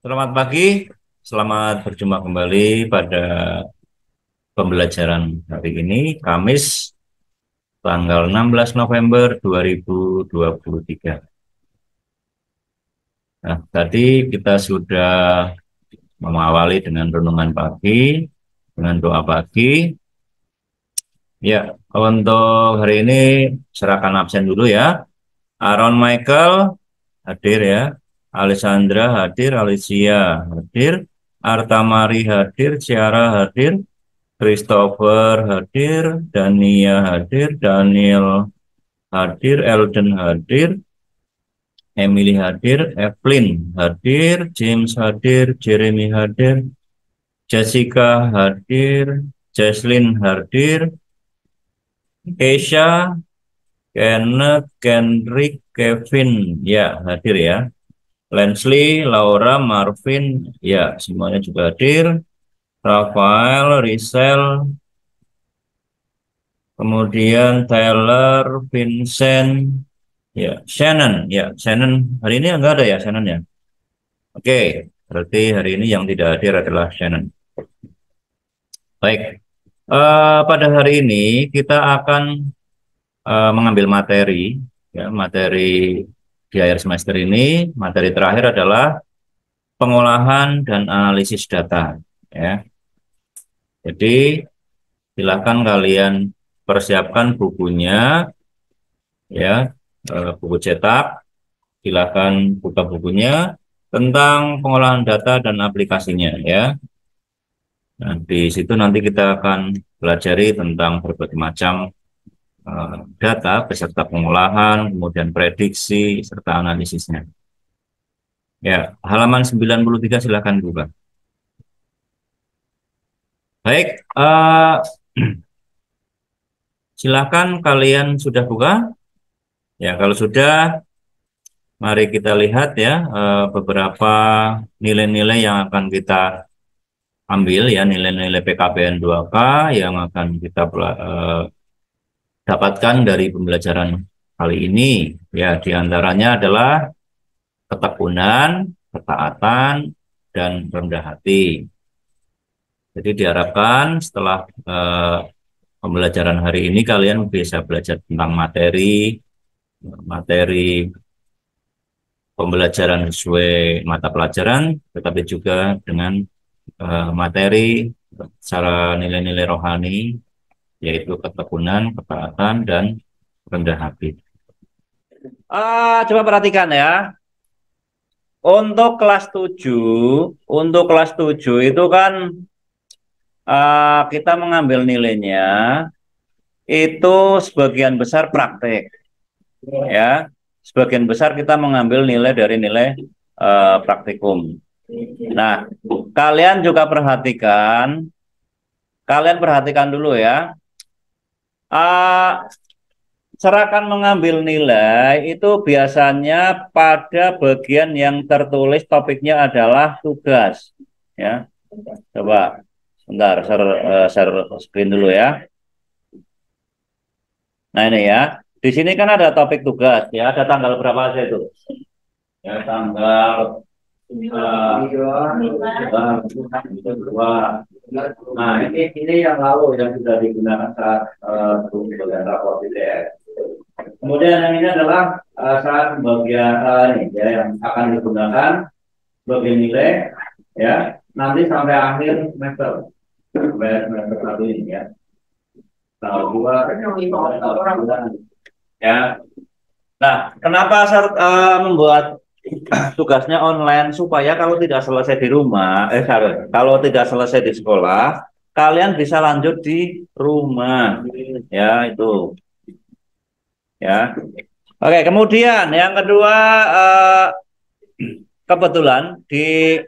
Selamat pagi, selamat berjumpa kembali pada pembelajaran hari ini, Kamis, tanggal 16 November 2023. Nah, tadi kita sudah mengawali dengan renungan pagi, dengan doa pagi. Ya, untuk hari ini serahkan absen dulu ya. Aaron Michael hadir ya, Alessandra hadir, Alicia hadir, Artamari hadir, Ciara hadir, Christopher hadir, Dania hadir, Daniel hadir, Elden hadir, Emily hadir, Evelyn hadir, James hadir, Jeremy hadir, Jessica hadir, Jesslyn hadir, Keisha, Kenneth, Kendrick, Kevin ya hadir ya, Lensley, Laura, Marvin ya semuanya juga hadir, Rafael, Rizal, kemudian Taylor, Vincent, ya, Shannon hari ini enggak ada ya Shannon ya. Oke, berarti hari ini yang tidak hadir adalah Shannon. Baik, pada hari ini kita akan mengambil materi, ya, materi di akhir semester ini. Materi terakhir adalah pengolahan dan analisis data. Ya, jadi silakan kalian persiapkan bukunya, ya, buku cetak. Silakan buka bukunya tentang pengolahan data dan aplikasinya ya. Nah, di situ nanti kita akan pelajari tentang berbagai macam data beserta pengolahan, kemudian prediksi serta analisisnya. Ya, halaman 93 silakan buka. Baik, silakan kalian sudah buka? Ya, kalau sudah, mari kita lihat ya beberapa nilai-nilai yang akan kita ambil ya, nilai-nilai PKBN 2K yang akan kita dapatkan dari pembelajaran kali ini. Ya, diantaranya adalah ketekunan, ketaatan, dan rendah hati. Jadi diharapkan setelah pembelajaran hari ini kalian bisa belajar tentang materi pembelajaran sesuai mata pelajaran, tetapi juga dengan materi secara nilai-nilai rohani, yaitu ketekunan, ketaatan, dan rendah hati. Coba perhatikan ya. Untuk kelas 7 itu kan kita mengambil nilainya itu sebagian besar praktek ya. Sebagian besar kita mengambil nilai dari nilai praktikum. Nah, kalian perhatikan dulu ya. Cara akan mengambil nilai itu biasanya pada bagian yang tertulis topiknya adalah tugas ya. Coba sebentar share screen dulu ya. Nah, ini ya. Di sini kan ada topik tugas ya, ada tanggal berapa aja itu? Ya, tanggal dua. Nah, ini yang lalu yang sudah digunakan saat pembagian rapor PDF. Kemudian yang ini adalah saat pembagian ini ya, yang akan digunakan sebagai nilai ya nanti sampai akhir semester, sampai semester 1 ini ya. Tanggal 2 ya. Nah, kenapa saya membuat tugasnya online supaya kalau tidak selesai di rumah, kalau tidak selesai di sekolah, kalian bisa lanjut di rumah, ya itu, ya. Oke, kemudian yang kedua, kebetulan di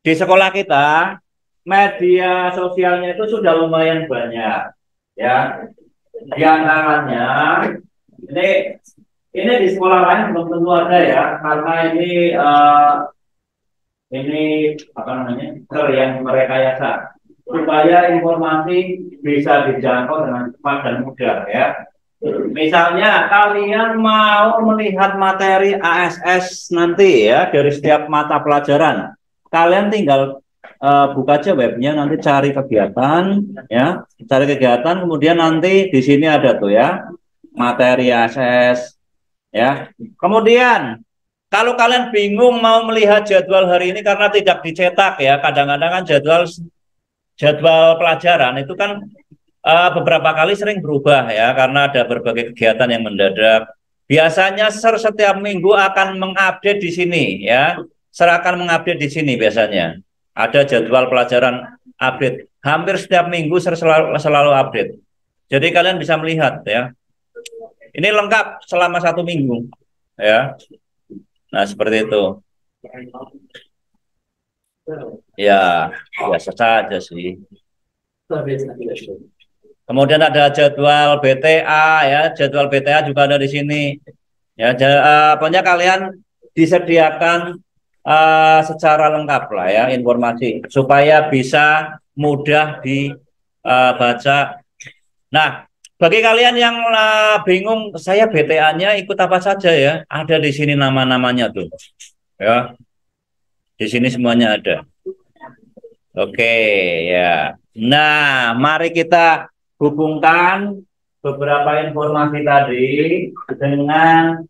sekolah kita media sosialnya itu sudah lumayan banyak, ya. Di antaranya ini di sekolah lain belum tentu ada ya, karena ini apa namanya yang merekayasa supaya informasi bisa dijangkau dengan cepat dan mudah ya. Misalnya kalian mau melihat materi ASS nanti ya dari setiap mata pelajaran. Kalian tinggal buka aja webnya, nanti cari kegiatan ya, cari kegiatan, kemudian nanti di sini ada tuh ya materi ASS ya. Kemudian kalau kalian bingung mau melihat jadwal hari ini karena tidak dicetak ya, kadang-kadang kan jadwal pelajaran itu kan beberapa kali sering berubah ya karena ada berbagai kegiatan yang mendadak. Biasanya setiap minggu akan mengupdate di sini ya. Akan mengupdate di sini biasanya. Ada jadwal pelajaran update. Hampir setiap minggu selalu update. Jadi kalian bisa melihat ya. Ini lengkap selama 1 minggu ya. Nah, seperti itu. Ya, biasa saja sih. Kemudian ada jadwal BTA ya, jadwal BTA juga ada di sini. Ya, pokoknya kalian disediakan secara lengkap lah ya informasi supaya bisa mudah dibaca. Nah, bagi kalian yang bingung, saya BTA-nya ikut apa saja ya, ada di sini nama-namanya tuh. Ya, di sini semuanya ada. Oke, ya. Nah, mari kita hubungkan beberapa informasi tadi dengan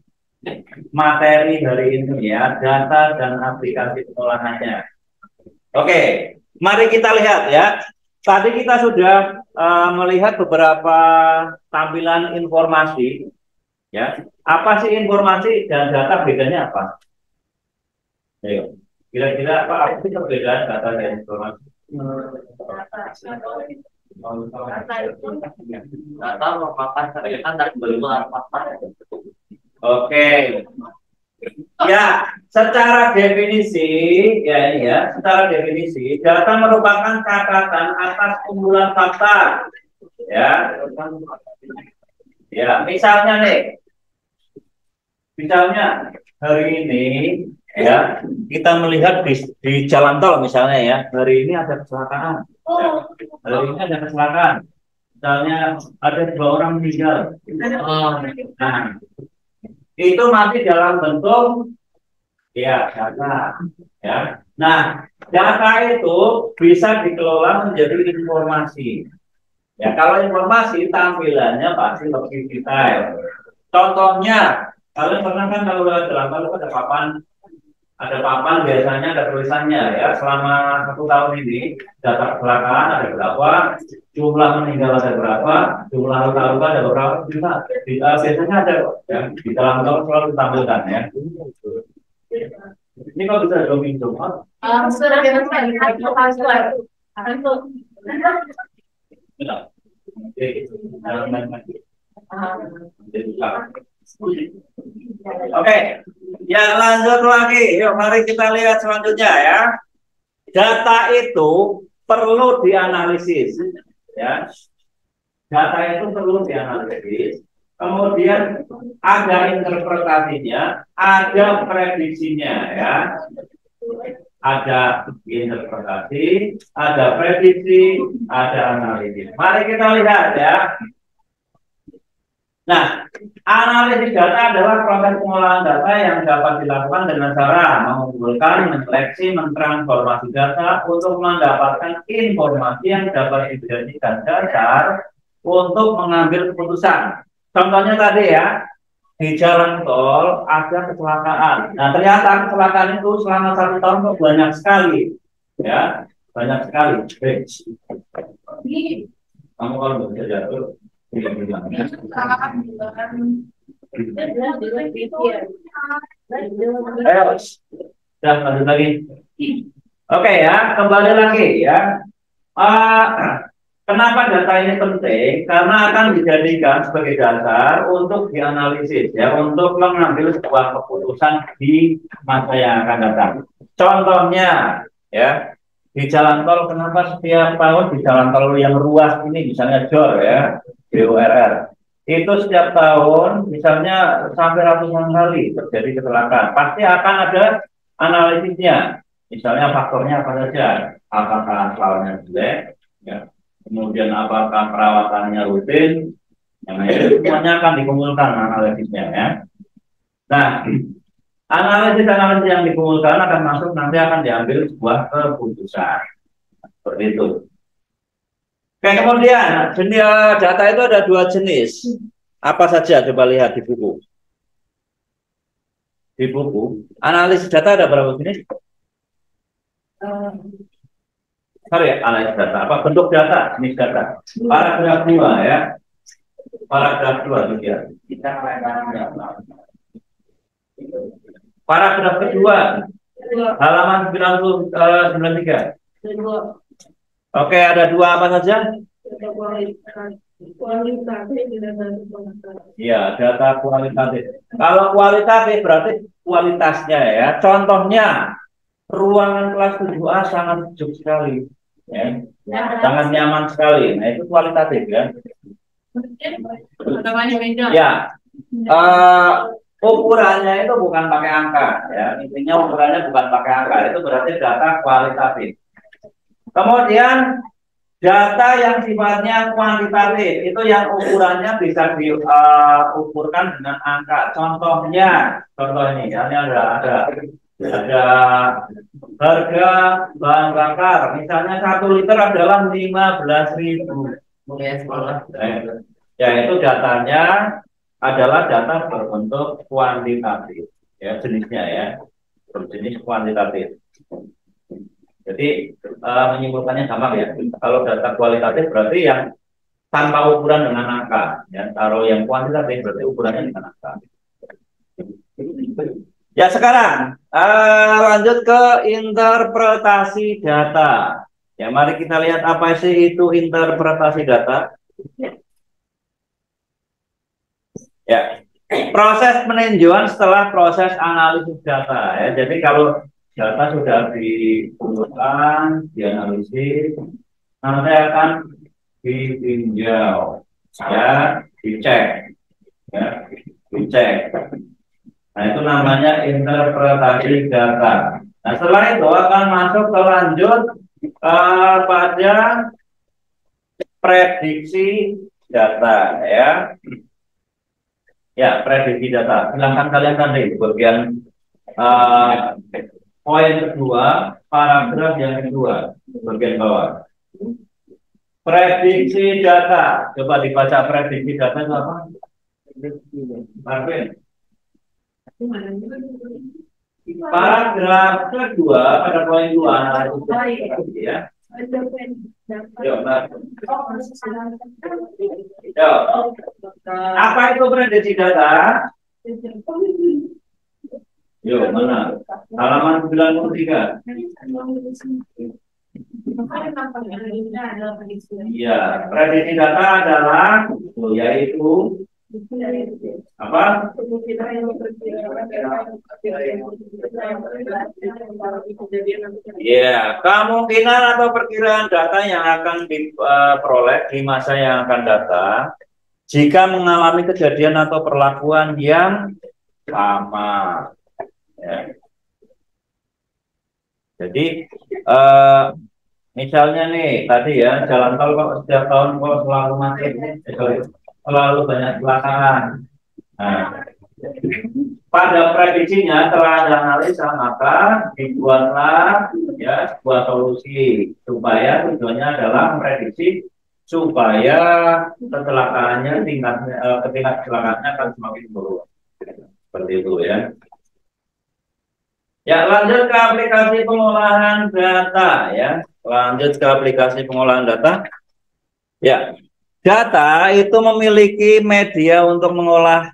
materi hari ini ya, data dan aplikasi pengolahannya. Oke, mari kita lihat ya. Tadi kita sudah melihat beberapa tampilan informasi ya. Apa sih informasi dan data bedanya apa? Ayo. Kira-kira apa sih perbedaan data dan informasi? Oke, ya secara definisi ya ini ya, secara definisi data merupakan catatan atas kumpulan fakta ya. Ya, misalnya hari ini ya kita melihat di jalan tol misalnya ya, hari ini ada kecelakaan ya, hari ini ada kecelakaan misalnya ada 2 orang meninggal. Nah, itu masih dalam bentuk ya data ya. Nah, data itu bisa dikelola menjadi informasi ya. Kalau informasi tampilannya pasti lebih detail. Contohnya, kalian pernah kan kalau jalan tol ada papan biasanya ada tulisannya ya, selama 1 tahun ini data kecelakaan ada berapa, jumlah meninggal ada berapa, jumlah luka-luka ada berapa, biasanya ada ya, di dalam tol selalu ditampilkan ya. Ini kok bisa zooming semua? Sudah kita lihat Oke, ya lanjut lagi. Yuk, mari kita lihat selanjutnya ya. Data itu perlu dianalisis, ya. Data itu perlu dianalisis. Kemudian ada interpretasinya, ada prediksinya, ya. Ada interpretasi, ada prediksi, ada analisis. Mari kita lihat ya. Nah, analisis data adalah proses pengolahan data yang dapat dilakukan dengan cara mengumpulkan, menseleksi, mentransformasi data untuk mendapatkan informasi yang dapat dijadikan dasar untuk mengambil keputusan. Contohnya tadi ya, di jalan tol ada kecelakaan. Nah, ternyata kecelakaan itu selama 1 tahun itu banyak sekali, ya, banyak sekali. Kamu kalau bisa jatuh. Ayo, sudah lanjut lagi. Oke ya, kembali lagi ya. Kenapa data ini penting? Karena akan dijadikan sebagai dasar untuk dianalisis ya, untuk mengambil sebuah keputusan di masa yang akan datang. Contohnya ya, di jalan tol, kenapa setiap tahun di jalan tol yang ruas ini, misalnya JOR ya, JORR, itu setiap tahun misalnya sampai ratusan kali terjadi kecelakaan, pasti akan ada analisisnya. Misalnya faktornya apa saja, apakah lawannya jelek, ya, kemudian apakah perawatannya rutin, Nah, itu semuanya akan dikumpulkan analisisnya ya. Nah, analisis yang dikumpulkan akan masuk nanti akan diambil sebuah keputusan. Seperti itu. Oke, kemudian jenis data itu ada dua jenis. Apa saja? Coba lihat di buku. Di buku, analisis data ada berapa jenis? Sorry, analisis data. Apa bentuk data? Jenis data. Paragraf 2 ya. Paragraf 2 itu ya. Paragraf kedua. Halaman 93. Oke, ada dua apa saja? Ya, data kualitatif. Kalau kualitatif berarti kualitasnya ya. Contohnya, ruangan kelas 7A sangat sejuk sekali. Ya. Sangat nyaman sekali. Nah, itu kualitatif ya. Ya, ukurannya itu bukan pakai angka ya. Intinya ukurannya bukan pakai angka. Itu berarti data kualitatif. Kemudian data yang sifatnya kuantitatif itu yang ukurannya bisa diukurkan dengan angka. Contohnya, contoh ini, ini ada harga bahan bakar. Misalnya 1 liter adalah 15.000. Ya itu datanya adalah data berbentuk kuantitatif, ya jenisnya ya, berjenis kuantitatif. Jadi menyimpulkannya gampang ya. Kalau data kualitatif berarti yang tanpa ukuran dengan angka. Ya, kalau yang kuantitatif berarti ukurannya dengan angka. Ya sekarang lanjut ke interpretasi data. Ya mari kita lihat apa sih itu interpretasi data. Ya, proses peninjauan setelah proses analisis data. Ya, jadi kalau data sudah dikumpulkan, dianalisis, nanti akan ditinjau, ya, dicek, ya, dicek. Nah itu namanya interpretasi data. Nah setelah itu akan masuk ke lanjut pada prediksi data, ya. Ya, prediksi data. Silahkan kalian nanti bagian poin kedua, paragraf yang kedua, bagian bawah. Prediksi data. Coba dibaca prediksi data itu apa? Marvin. Paragraf kedua pada poin 2 ya. Yo, apa itu prediksi data? Yo, mana? Halaman 93. Iya, prediksi data adalah yaitu apa? Ya, kemungkinan atau perkiraan data yang akan diperoleh di masa yang akan datang jika mengalami kejadian atau perlakuan yang sama. Ya. Jadi misalnya nih tadi ya jalan tol kok setiap tahun kok selalu macet, selalu banyak kecelakaan. Nah, pada prediksinya setelah analisa maka dibuatlah ya sebuah solusi supaya tujuannya adalah memprediksi supaya kecelakaannya tingkat kecelakaannya akan semakin turun. Seperti itu ya. Ya, lanjut ke aplikasi pengolahan data ya. Lanjut ke aplikasi pengolahan data. Ya, data itu memiliki media untuk mengolah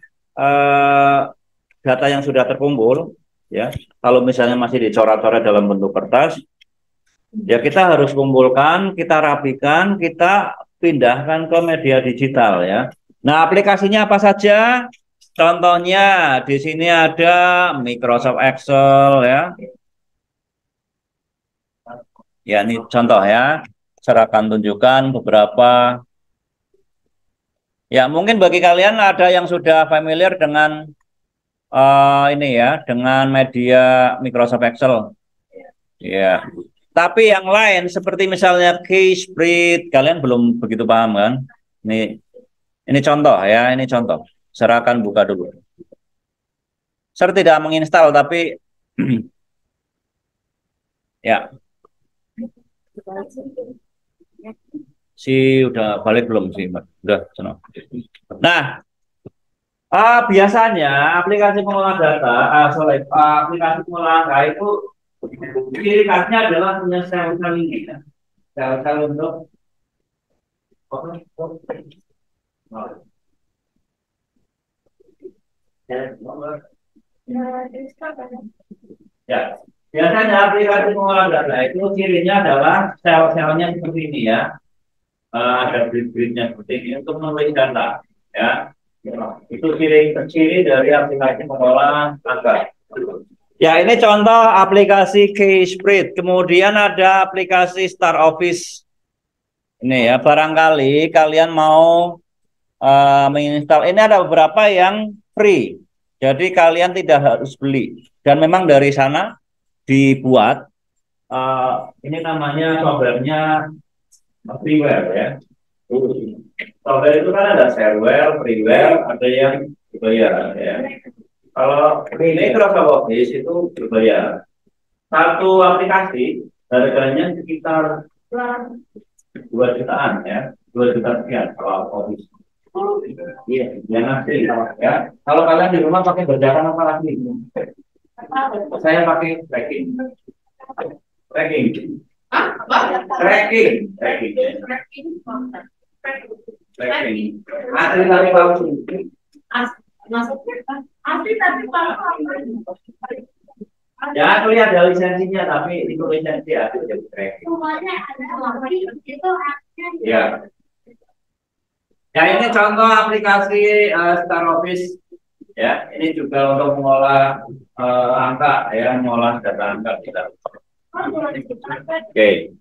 data yang sudah terkumpul. Ya, kalau misalnya masih dicoret-coret dalam bentuk kertas, ya kita harus kumpulkan, kita rapikan, kita pindahkan ke media digital ya. Nah, aplikasinya apa saja? Contohnya di sini ada Microsoft Excel ya. Ya ini contoh ya. Saya akan tunjukkan beberapa. Ya mungkin bagi kalian ada yang sudah familiar dengan ini ya, dengan media Microsoft Excel. Ya. Tapi yang lain seperti misalnya Keyspread, kalian belum begitu paham kan? Ini Ini contoh ya, ini contoh. Saya akan buka dulu. Saya tidak menginstal tapi ya, si udah balik belum sih, Mbak? Udah, senang. Nah, biasanya aplikasi pengolah data, aplikasi pengolahan data itu ciri khasnya adalah punya sel-sel ini, ya. Sel-sel untuk ya. Biasanya aplikasi pengolah data itu cirinya adalah sel-selnya seperti ini ya. Ada grid-gridnya seperti ini untuk menulis data ya. Itu ciri dari aplikasi pengolah angka. Ya, ini contoh aplikasi Keyspread. Kemudian ada aplikasi Star Office. Ini ya, barangkali kalian mau menginstal. Ini ada beberapa yang free. Jadi kalian tidak harus beli. Dan memang dari sana dibuat. Ini namanya softwarenya freeware ya. Software itu kan ada shareware, freeware, ada yang berbayar ya. Kalau ini Microsoft Office itu berbayar. Satu aplikasi harganya sekitar 2 jutaan ya, 2 juta sekian kalau Office. Iya, yang asli ya. Kalau kalian di rumah pakai berjalan apa lagi? Saya pakai tracking. Tracking. Tracking. Asli tapi palsu. Asli tapi palsu. Ya, aku lihat ada lisensinya, tapi itu lisensi aku jadi tracking. Ya. Ya, ini contoh aplikasi Star Office. Ya, ini juga untuk mengolah angka, ya, mengolah data angka kita. Oke.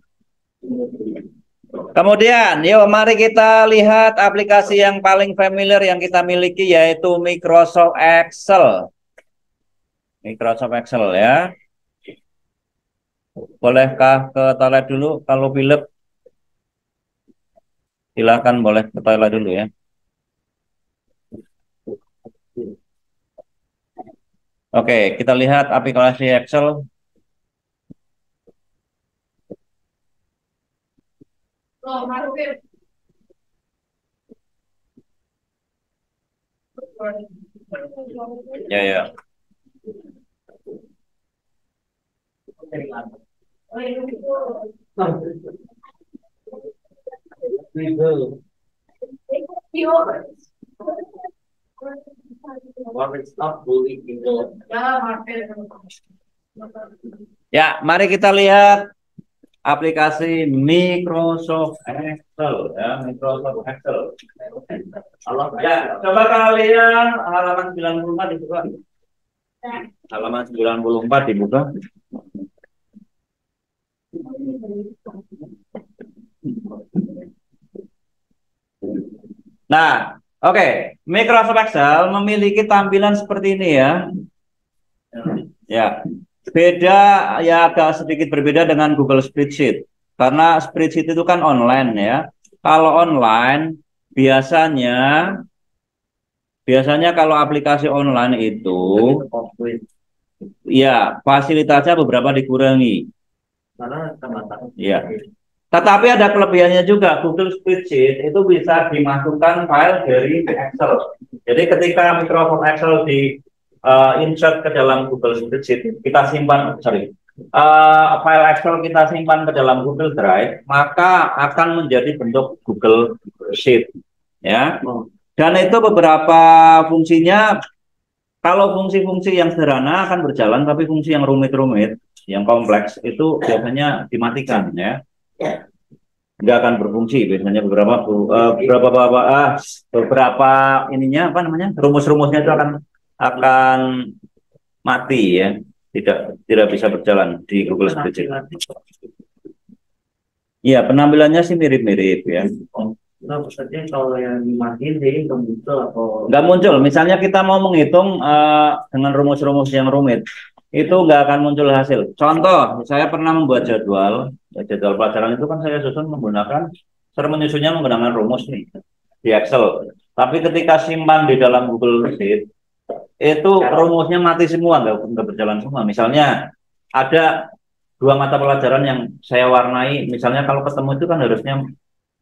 Kemudian, yuk mari kita lihat aplikasi yang paling familiar yang kita miliki yaitu Microsoft Excel. Microsoft Excel ya. Bolehkah ke toilet dulu? Kalau pilek, silakan boleh ke toilet dulu ya. Oke, kita lihat aplikasi Excel. Ya, ya. Ya, mari kita lihat aplikasi Microsoft Excel ya, Microsoft Excel. Ya, coba kalian halaman 94 dibuka. Halaman 94 dibuka. Nah, oke, Microsoft Excel memiliki tampilan seperti ini ya. Ya, beda ya, agak sedikit berbeda dengan Google Spreadsheet. Karena Spreadsheet itu kan online ya. Kalau online biasanya kalau aplikasi online itu ya fasilitasnya beberapa dikurangi. Ya. Tetapi ada kelebihannya juga. Google Spreadsheet itu bisa dimasukkan file dari Excel. Jadi ketika Microsoft Excel di insert ke dalam Google Spreadsheet, kita simpan, file Excel kita simpan ke dalam Google Drive, maka akan menjadi bentuk Google Sheet, ya. Dan itu beberapa fungsinya. Kalau fungsi-fungsi yang sederhana akan berjalan, tapi fungsi yang rumit-rumit, yang kompleks itu biasanya dimatikan, ya. Nggak akan berfungsi biasanya beberapa ininya apa namanya, rumus-rumusnya itu akan mati ya, tidak bisa berjalan di Google Spreadsheet. Iya, penampilannya sih mirip-mirip ya. Nah, maksudnya kalau yang dimatiin jadi nggak muncul. Misalnya kita mau menghitung dengan rumus-rumus yang rumit, itu nggak akan muncul hasil. Contoh, saya pernah membuat jadwal pelajaran itu kan saya susun cara menyusunnya menggunakan rumus nih di Excel. Tapi ketika simpan di dalam Google Sheet, itu rumusnya mati semua, nggak berjalan semua. Misalnya ada dua mata pelajaran yang saya warnai, misalnya kalau ketemu itu kan harusnya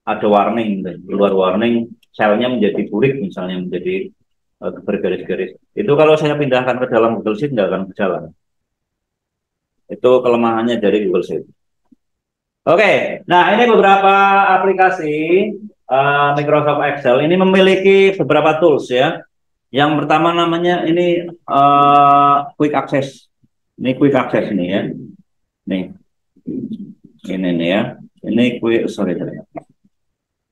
ada warning, gitu. Keluar warning, selnya menjadi burik, misalnya menjadi bergaris-garis. Itu kalau saya pindahkan ke dalam Google Sheet nggak akan berjalan. Itu kelemahannya dari Google Sheet. Oke, nah ini beberapa aplikasi Microsoft Excel. Ini memiliki beberapa tools ya. Yang pertama namanya ini Quick Access. Ini Quick Access ini ya. Nih, ini nih ya. Ini Quick, sorry.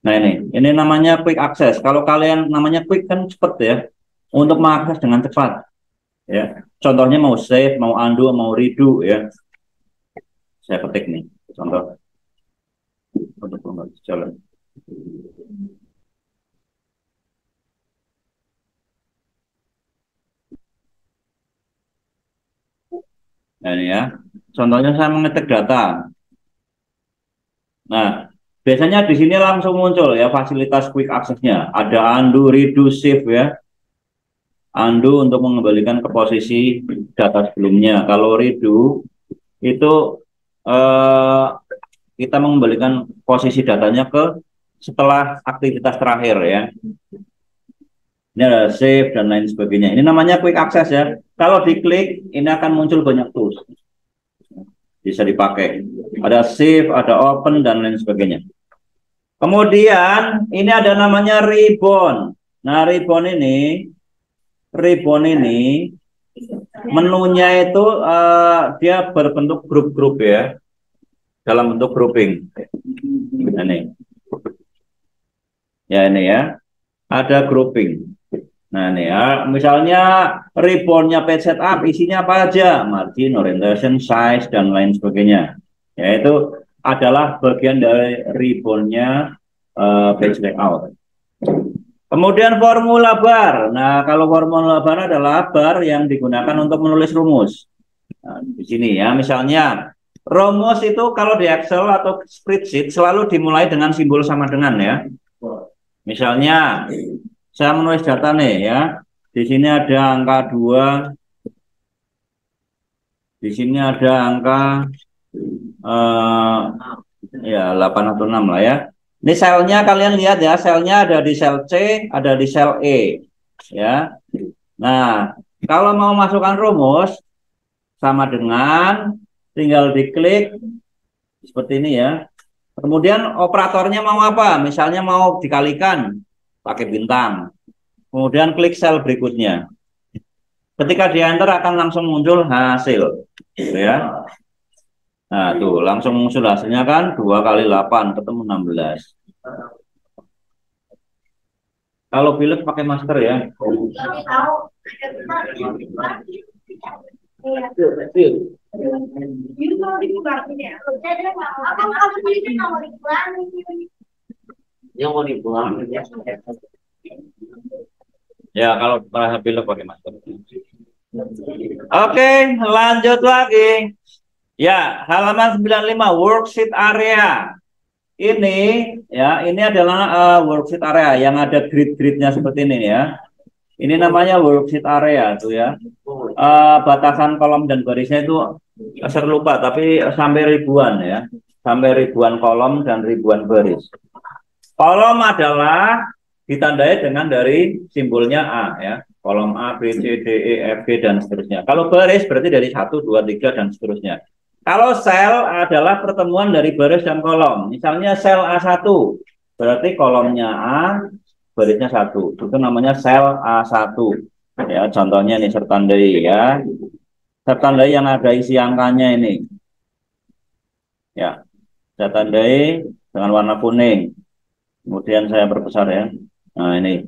Nah ini namanya Quick Access. Kalau kalian namanya Quick kan cepat ya, untuk mengakses dengan cepat. Ya, contohnya mau save, mau undo, mau redo ya. Saya ketik nih, contoh untuk jalan. Nah ini ya, contohnya saya mengetik data. Nah, biasanya di sini langsung muncul ya fasilitas quick access-nya. Ada undo, redo, save ya. Undo untuk mengembalikan ke posisi data sebelumnya. Kalau redo itu eh, kita mengembalikan posisi datanya ke setelah aktivitas terakhir ya. Ini ada save dan lain sebagainya. Ini namanya quick access ya. Kalau diklik ini akan muncul banyak tools. Bisa dipakai. Ada save, ada open dan lain sebagainya. Kemudian ini ada namanya ribbon. Nah, ribbon ini menunya itu dia berbentuk grup-grup ya, dalam bentuk grouping. Nah, ini. Ya ini ya, ada grouping. Nah ini ya, misalnya ribbonnya page setup isinya apa aja, margin, orientation, size dan lain sebagainya. Yaitu adalah bagian dari ribbonnya page layout. Kemudian formula bar. Nah kalau formula bar adalah bar yang digunakan untuk menulis rumus. Nah, di sini ya, misalnya rumus itu kalau di Excel atau spreadsheet selalu dimulai dengan simbol sama dengan ya. Misalnya saya menulis data nih ya. Di sini ada angka 2, di sini ada angka ya 8 atau 6 lah ya. Ini selnya kalian lihat ya, selnya ada di sel C, ada di sel E ya. Nah, kalau mau masukkan rumus sama dengan tinggal diklik seperti ini ya. Kemudian operatornya mau apa? Misalnya mau dikalikan pakai bintang. Kemudian klik sel berikutnya. Ketika di enter akan langsung muncul hasil, gitu ya. Nah, tuh langsung muncul hasilnya kan 2 kali 8 ketemu 16. Kalau pilek pakai masker ya. Yang mau dibuang. Ya, kalau para pilek pakai masker. Oke, lanjut lagi. Ya, halaman 95 worksheet area. Ini ya, ini adalah worksheet area yang ada grid-gridnya seperti ini ya. Ini namanya worksheet area tuh ya. Batasan kolom dan barisnya itu saya lupa tapi sampai ribuan ya. Sampai ribuan kolom dan ribuan baris. Kolom adalah ditandai dengan dari simbolnya A ya. Kolom A, B, C, D, E, F, G dan seterusnya. Kalau baris berarti dari 1, 2, 3 dan seterusnya. Kalau sel adalah pertemuan dari baris dan kolom. Misalnya sel A1 berarti kolomnya A, barisnya 1. Itu namanya sel A1. Ya, contohnya ini saya tandai ya. Saya tandai yang ada isi angkanya ini. Ya, saya tandai dengan warna kuning. Kemudian saya perbesar ya. Nah, ini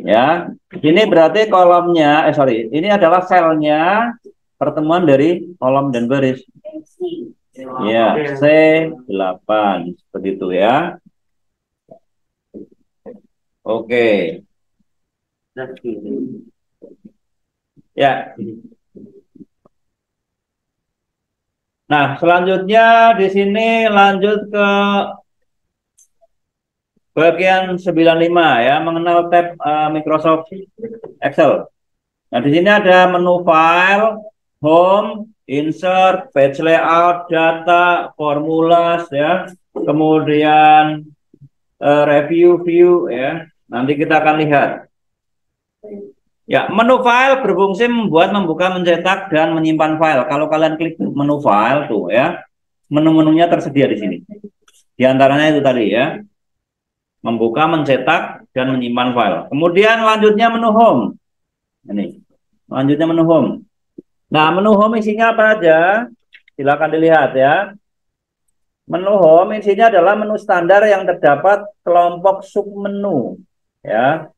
ya. Ini berarti kolomnya, sorry, ini adalah selnya pertemuan dari kolom dan baris. Ya, C8 seperti itu ya. Oke. Ya. Nah, selanjutnya di sini lanjut ke Bagian 95 ya, mengenal tab Microsoft Excel. Nah, di sini ada menu file, home, insert, page layout, data, formulas ya. Kemudian review view ya. Nanti kita akan lihat. Ya, menu file berfungsi membuat, membuka, mencetak dan menyimpan file. Kalau kalian klik menu file tuh ya, menu-menunya tersedia di sini. Di antaranya itu tadi ya, membuka, mencetak dan menyimpan file. Kemudian lanjutnya menu home. Ini. Lanjutnya menu home. Nah, menu home isinya apa aja? Silakan dilihat ya. Menu home isinya adalah menu standar yang terdapat kelompok submenu ya.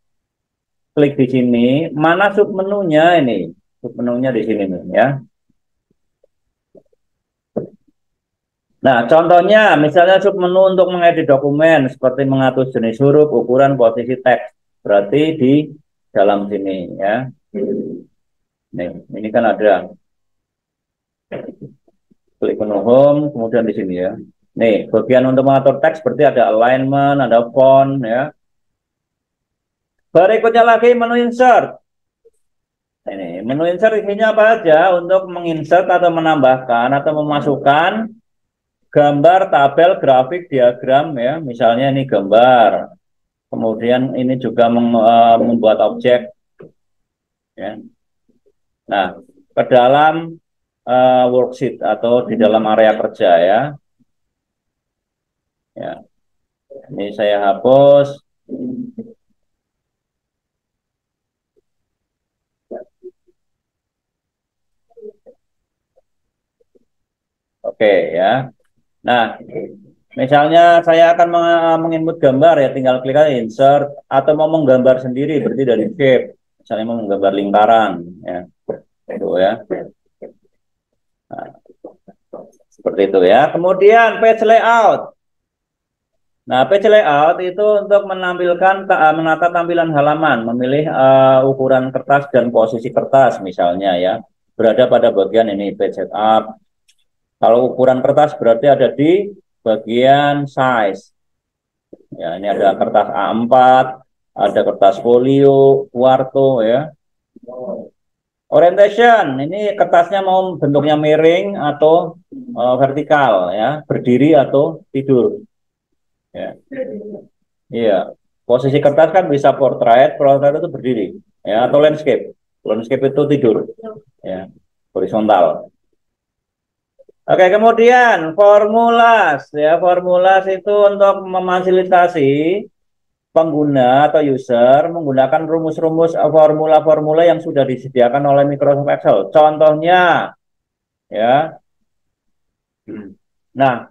Klik di sini, mana submenunya ini? Submenunya di sini nih ya. Nah, contohnya misalnya submenu untuk mengedit dokumen seperti mengatur jenis huruf, ukuran, posisi teks. Berarti di dalam sini ya. Nih, ini kan ada klik menu home, kemudian di sini ya. Nih, bagian untuk mengatur teks seperti ada alignment, ada font ya. Berikutnya lagi menu insert. Ini menu insert isinya apa aja untuk menginsert atau menambahkan atau memasukkan gambar, tabel, grafik, diagram ya. Misalnya ini gambar. Kemudian ini juga membuat objek ya. Nah, ke dalam worksheet atau di dalam area kerja ya. Ya, ini saya hapus. Oke ya. Nah, misalnya saya akan menginput gambar ya, tinggal klik aja insert atau mau menggambar sendiri berarti dari shape. Misalnya mau menggambar lingkaran ya. Itu ya. Nah, seperti itu ya. Kemudian page layout. Nah, page layout itu untuk menampilkan menata tampilan halaman, memilih ukuran kertas dan posisi kertas misalnya ya. Berada pada bagian ini page setup. Kalau ukuran kertas berarti ada di bagian size. Ya, ini ada kertas A4, ada kertas folio, quarto ya. Orientation, ini kertasnya mau bentuknya miring atau vertikal ya, berdiri atau tidur. Ya. Iya. Posisi kertas kan bisa portrait, portrait itu berdiri ya atau landscape. Landscape itu tidur ya, horizontal. Oke, kemudian formulas ya, formulas itu untuk memfasilitasi pengguna atau user menggunakan rumus-rumus formula-formula yang sudah disediakan oleh Microsoft Excel. Contohnya ya. Nah,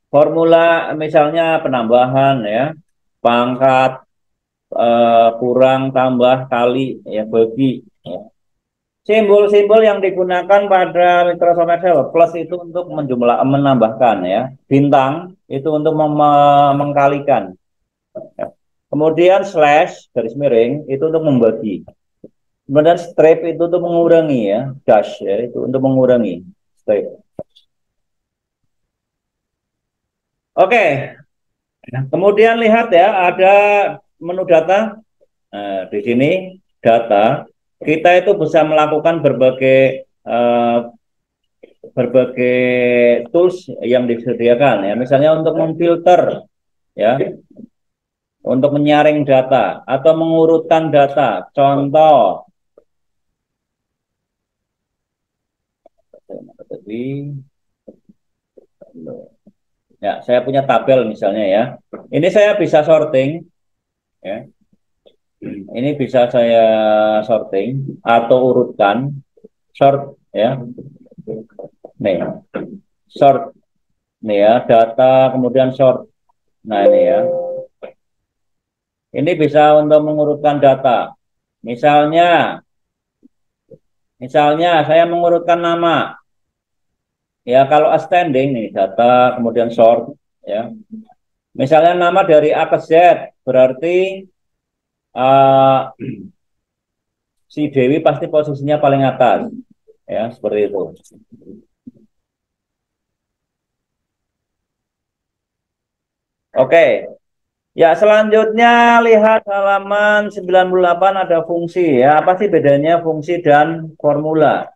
formula misalnya penambahan ya, pangkat kurang, tambah, kali ya, bagi ya. Simbol-simbol yang digunakan pada Microsoft Excel, plus itu untuk menambahkan ya, bintang itu untuk mengkalikan ya. Kemudian slash garis miring itu untuk membagi. Kemudian strip itu untuk mengurangi ya, dash ya itu untuk mengurangi strip. Oke, kemudian lihat ya ada menu data. Nah, di sini data kita itu bisa melakukan berbagai tools yang disediakan ya. Misalnya untuk memfilter ya, untuk menyaring data atau mengurutkan data. Contoh ya, saya punya tabel misalnya ya. Ini saya bisa sorting ya. Ini bisa saya sorting atau urutkan, sort ya. Nih, sort nih ya, data kemudian sort. Nah, ini ya. Ini bisa untuk mengurutkan data. Misalnya, misalnya saya mengurutkan nama. Ya, kalau ascending nih data kemudian sort ya. Misalnya nama dari A ke Z berarti uh, si Dewi pasti posisinya paling atas ya, seperti itu. Oke. Ya, selanjutnya lihat halaman 98 ada fungsi ya. Apa sih bedanya fungsi dan formula?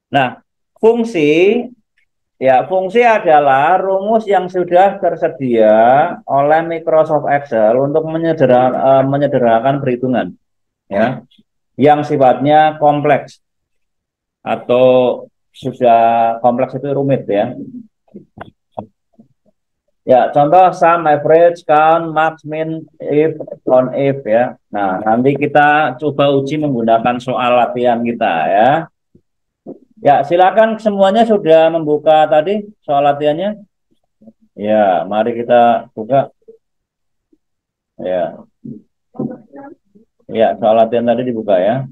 Nah, fungsi fungsi adalah rumus yang sudah tersedia oleh Microsoft Excel untuk menyederhanakan perhitungan ya, yang sifatnya kompleks atau sudah kompleks itu rumit ya. Ya, contoh sum, average, count, max, min, if, on, if ya. Nah, nanti kita coba uji menggunakan soal latihan kita ya. Ya, silakan semuanya sudah membuka tadi soal latihannya. Ya, mari kita buka. Ya, ya soal latihan tadi dibuka ya.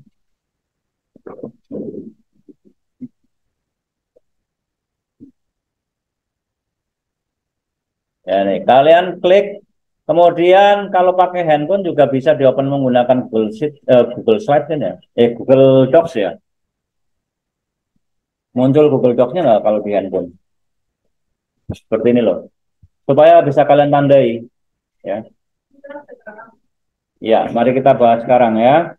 Ya nih, kalian klik. Kemudian kalau pakai handphone juga bisa di-open menggunakan Google Sheet, Google Slide kan ya. Google Docs ya. Muncul Google Docs-nya nggak kalau di handphone? Seperti ini loh. Supaya bisa kalian tandai ya. Ya, mari kita bahas sekarang ya.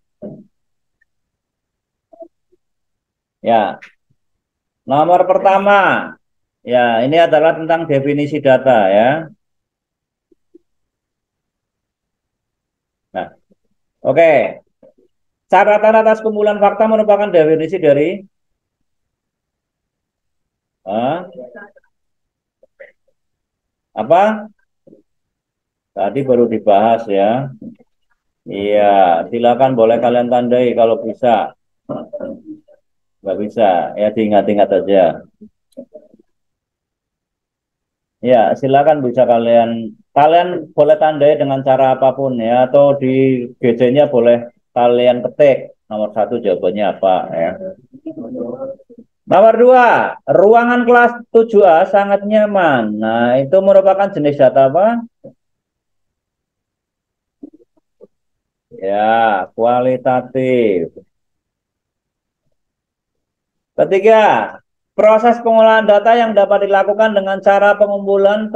Ya, nomor pertama. Ya, ini adalah tentang definisi data ya. Nah, oke. Catatan atas kumpulan fakta merupakan definisi dari apa? Tadi baru dibahas ya. Iya, silakan boleh kalian tandai kalau bisa. Nggak bisa, ya diingat-ingat aja. Ya, silakan bisa kalian boleh tandai dengan cara apapun ya, atau di GC-nya boleh kalian ketik nomor satu jawabannya apa ya. Nomor dua, ruangan kelas 7A sangat nyaman. Nah, itu merupakan jenis data apa? Ya, kualitatif. Ketiga, proses pengolahan data yang dapat dilakukan dengan cara pengumpulan,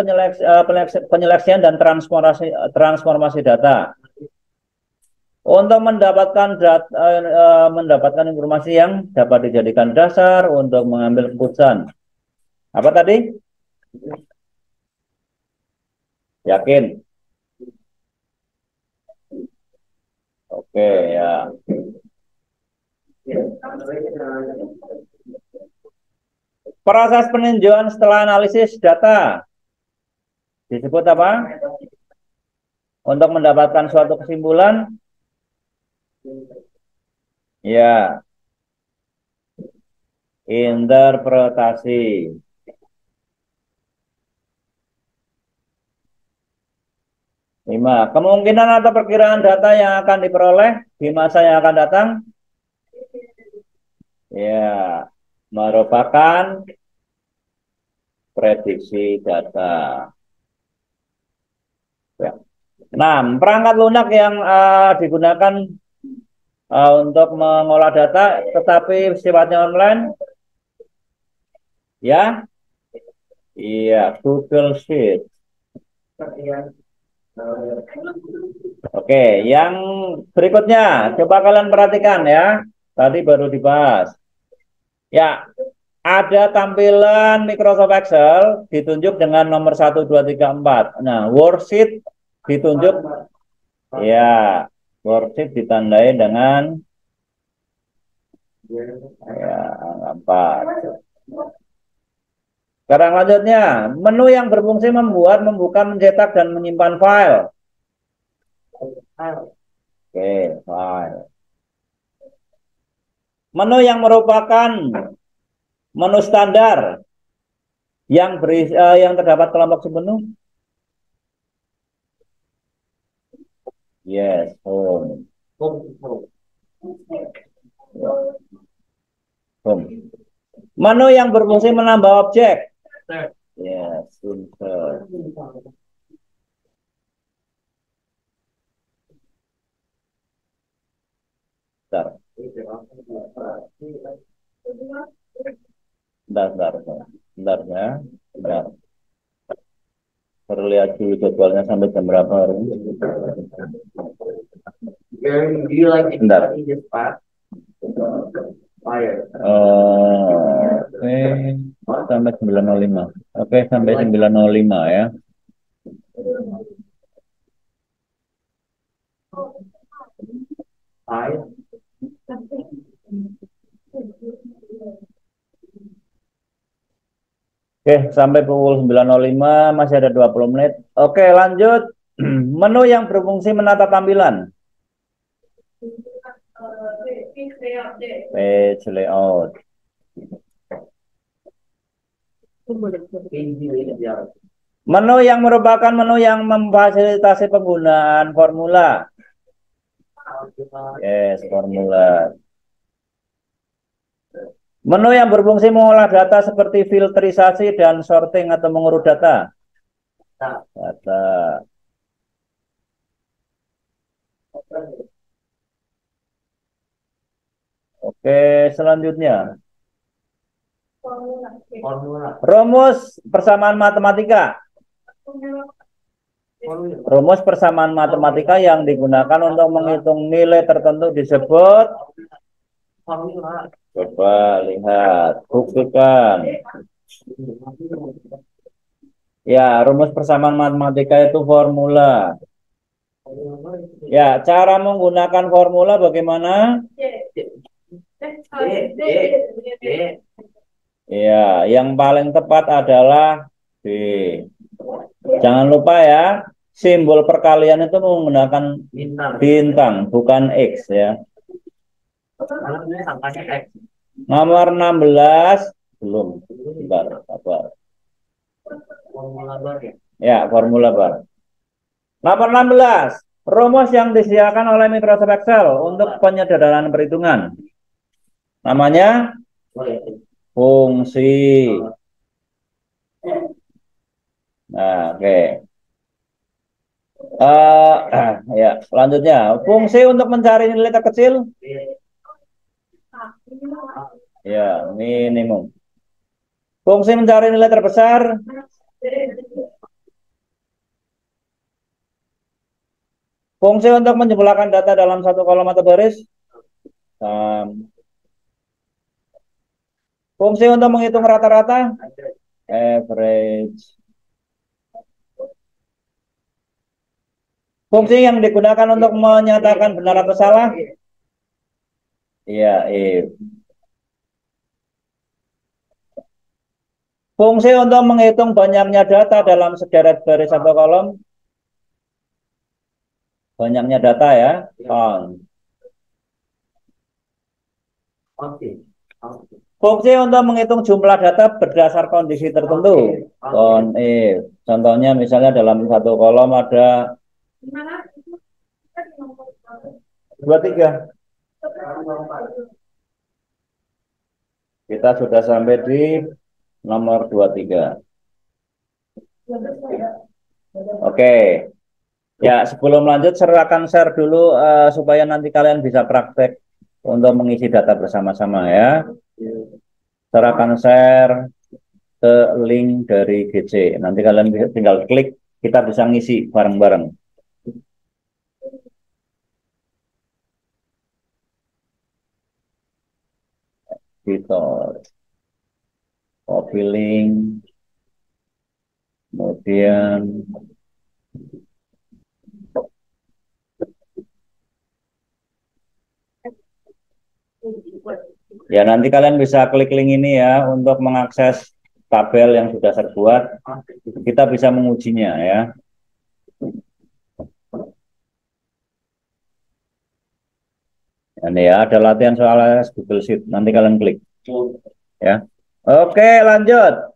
penyeleksian, dan transformasi data. Untuk mendapatkan informasi yang dapat dijadikan dasar untuk mengambil keputusan. Apa tadi? Yakin? Oke, ya. Proses peninjauan setelah analisis data disebut apa? Untuk mendapatkan suatu kesimpulan, ya, interpretasi. 5. Kemungkinan atau perkiraan data yang akan diperoleh di masa yang akan datang, ya, merupakan prediksi data. Ya. 6. Perangkat lunak yang digunakan untuk mengolah data tetapi sifatnya online, ya, iya, Google Sheet. Oke, yang berikutnya coba kalian perhatikan ya. Tadi baru dibahas. Ya, ada tampilan Microsoft Excel ditunjuk dengan nomor 1, 2, 3, 4. Nah, worksheet ditunjuk, ya, worksheet ditandai dengan ya, 4. Sekarang lanjutnya, menu yang berfungsi membuat, membuka, mencetak, dan menyimpan file. Oke, file. Menu yang merupakan menu standar yang terdapat kelompok submenu. Yes, home. Home. Menu yang berfungsi menambah objek. Yes, insert. Bentar. Bentar ya. Bentar. lihat dulu jadwalnya sampai jam berapa hari ini. Bentar. Oke, sampai 9.05. Oke, sampai 9.05 ya. Oke, sampai pukul 9.05 masih ada 20 menit. Oke, lanjut. Menu yang berfungsi menata tampilan. Page layout. Menu yang merupakan menu yang memfasilitasi penggunaan formula. Yes, formula. Menu yang berfungsi mengolah data seperti filterisasi dan sorting atau mengurut data. Data. Oke, selanjutnya. Rumus persamaan matematika. Rumus persamaan matematika yang digunakan untuk menghitung nilai tertentu disebut. Coba lihat, buktikan. Ya, rumus persamaan matematika itu formula. Ya, cara menggunakan formula bagaimana? Ya, yang paling tepat adalah B. Jangan lupa ya, simbol perkalian itu menggunakan bintang, bukan X ya. Nomor 16 belum. Bentar, sabar. Ya, formula bar. Nomor 16, rumus yang disediakan oleh Microsoft Excel untuk penyederhanaan perhitungan. Namanya fungsi. Nah, oke. Ya, selanjutnya, fungsi untuk mencari nilai terkecil. Ya, minimum. Fungsi mencari nilai terbesar. Fungsi untuk menjumlahkan data dalam satu kolom atau baris. Fungsi untuk menghitung rata-rata. Average. Fungsi yang digunakan untuk menyatakan benar atau salah. Iya, if. Fungsi untuk menghitung banyaknya data dalam sederet baris atau kolom. Banyaknya data ya. Count. Fungsi untuk menghitung jumlah data berdasar kondisi tertentu. Count if. Contohnya misalnya dalam satu kolom ada 23. Kita sudah sampai di nomor 23. Oke. Ya, sebelum lanjut silakan share dulu supaya nanti kalian bisa praktek untuk mengisi data bersama-sama ya. Silakan share ke link dari GC. Nanti kalian tinggal klik, kita bisa ngisi bareng-bareng. Editor. Copy link. Kemudian ya nanti kalian bisa klik link ini ya untuk mengakses tabel yang sudah saya buat. Kita bisa mengujinya ya. Ini ya ada latihan soal Google Sheet. Nanti kalian klik ya. Oke, lanjut.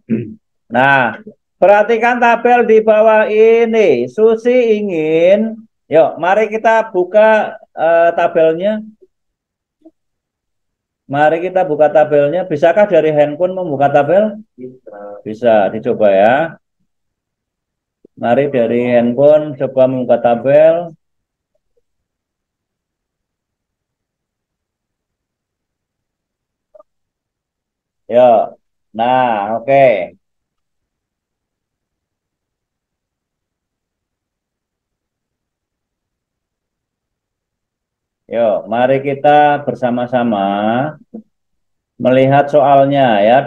Nah, perhatikan tabel di bawah ini. Susi ingin, yuk, mari kita buka tabelnya. Mari kita buka tabelnya. Bisakah dari handphone membuka tabel? Bisa, dicoba ya. Mari dari handphone coba membuka tabel. Yuk. Nah, oke. Yuk, mari kita bersama-sama melihat soalnya ya.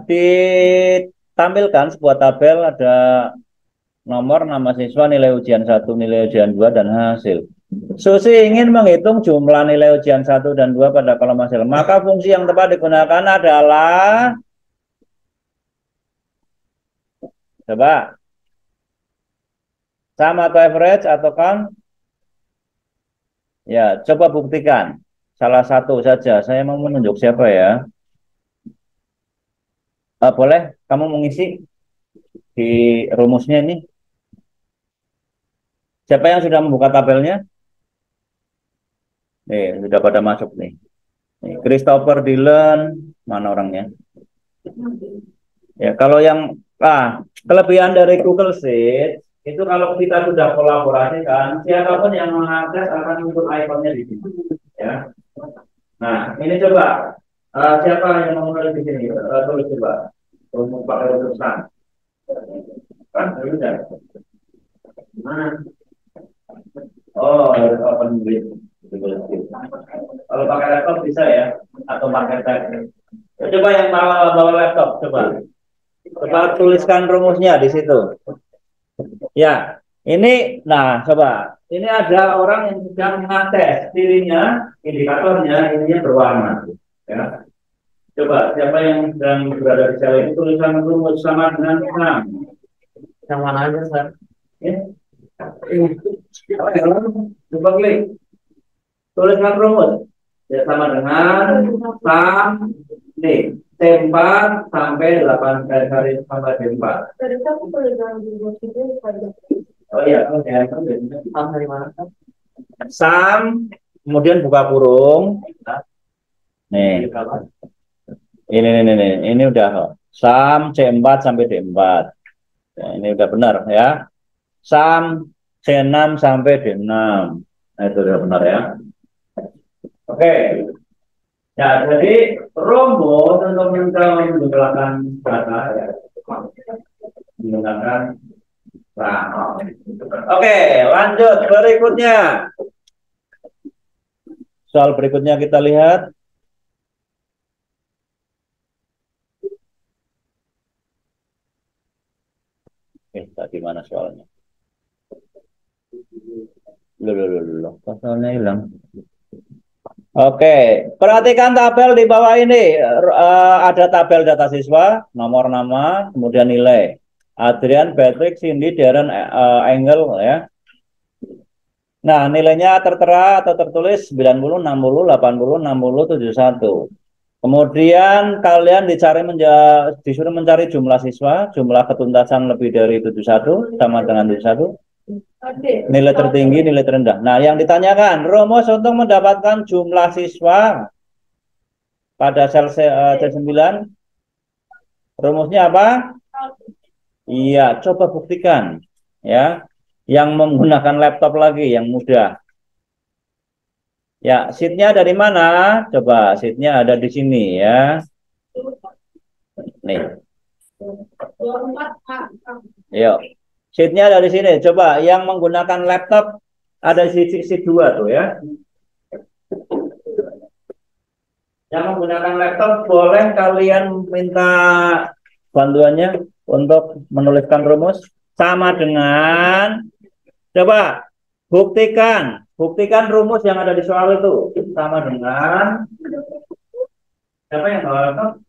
Ditampilkan sebuah tabel ada nomor, nama siswa, nilai ujian 1, nilai ujian 2 dan hasil. Susi ingin menghitung jumlah nilai ujian 1 dan 2 pada kolom hasil. Maka fungsi yang tepat digunakan adalah, coba, sama atau average atau kan? Ya, coba buktikan. Salah satu saja. Saya mau menunjuk siapa ya? Boleh kamu mengisi di rumusnya ini. Siapa yang sudah membuka tabelnya? Nih, sudah pada masuk nih. Nih, Christopher Dylan, mana orangnya? Ya, kalau yang kelebihan dari Google Sheet itu kalau kita sudah kolaborasikan, siapapun yang mengakses akan muncul ikonnya di sini. Ya. Nah, ini coba siapa yang mau menulis di sini? Tulis coba. Untuk pakai tulisan. Kan, sudah. Mana? Oh, harus open with Google Sheet. Kalau pakai laptop bisa ya, atau pakai tab. Coba yang bawa laptop, coba. Coba tuliskan rumusnya di situ. Ya, ini, nah coba. Ini ada orang yang sedang mengetes dirinya, indikatornya, ininya berwarna. Ya. Coba, siapa yang sedang berada di sel ini, tulisan rumus sama dengan 6. Yang mana aja, Sir? Ya. Coba klik. Tuliskan rumus. Ya, sama dengan sam, nih, T4 sampai 8 kali sampai D4. Oh iya, sam dari mana? Sam, kemudian buka kurung. Nih, ini udah sam C4 sampai D4. Ya, ini udah benar ya. Sam C6 sampai D6. Nah, itu udah benar ya. Oke. Ya, jadi rumus untuk menggunakan data ya, menggunakan Oke, lanjut berikutnya. Soal berikutnya kita lihat. Tadi mana soalnya? Loh, soalnya hilang. Oke, perhatikan tabel di bawah ini. Ada tabel data siswa, nomor nama, kemudian nilai. Adrian, Patrick, Cindy, Darren, Engel ya. Nah, nilainya tertera atau tertulis 90, 60, 80, 60, 71. Kemudian kalian disuruh mencari jumlah siswa, jumlah ketuntasan lebih dari 71 sama dengan 71. Nilai tertinggi, nilai terendah. Nah, yang ditanyakan, rumus untuk mendapatkan jumlah siswa pada sel C9, rumusnya apa? Iya, coba buktikan. Ya, yang menggunakan laptop lagi, yang mudah. Ya, sheetnya dari mana? Coba, sheetnya ada di sini ya. Nih. Yuk. Sheetnya ada di sini. Coba, yang menggunakan laptop ada di sheet 2 tuh ya. Yang menggunakan laptop boleh kalian minta bantuannya untuk menuliskan rumus sama dengan, coba buktikan rumus yang ada di soal itu sama dengan, siapa yang bawa laptop?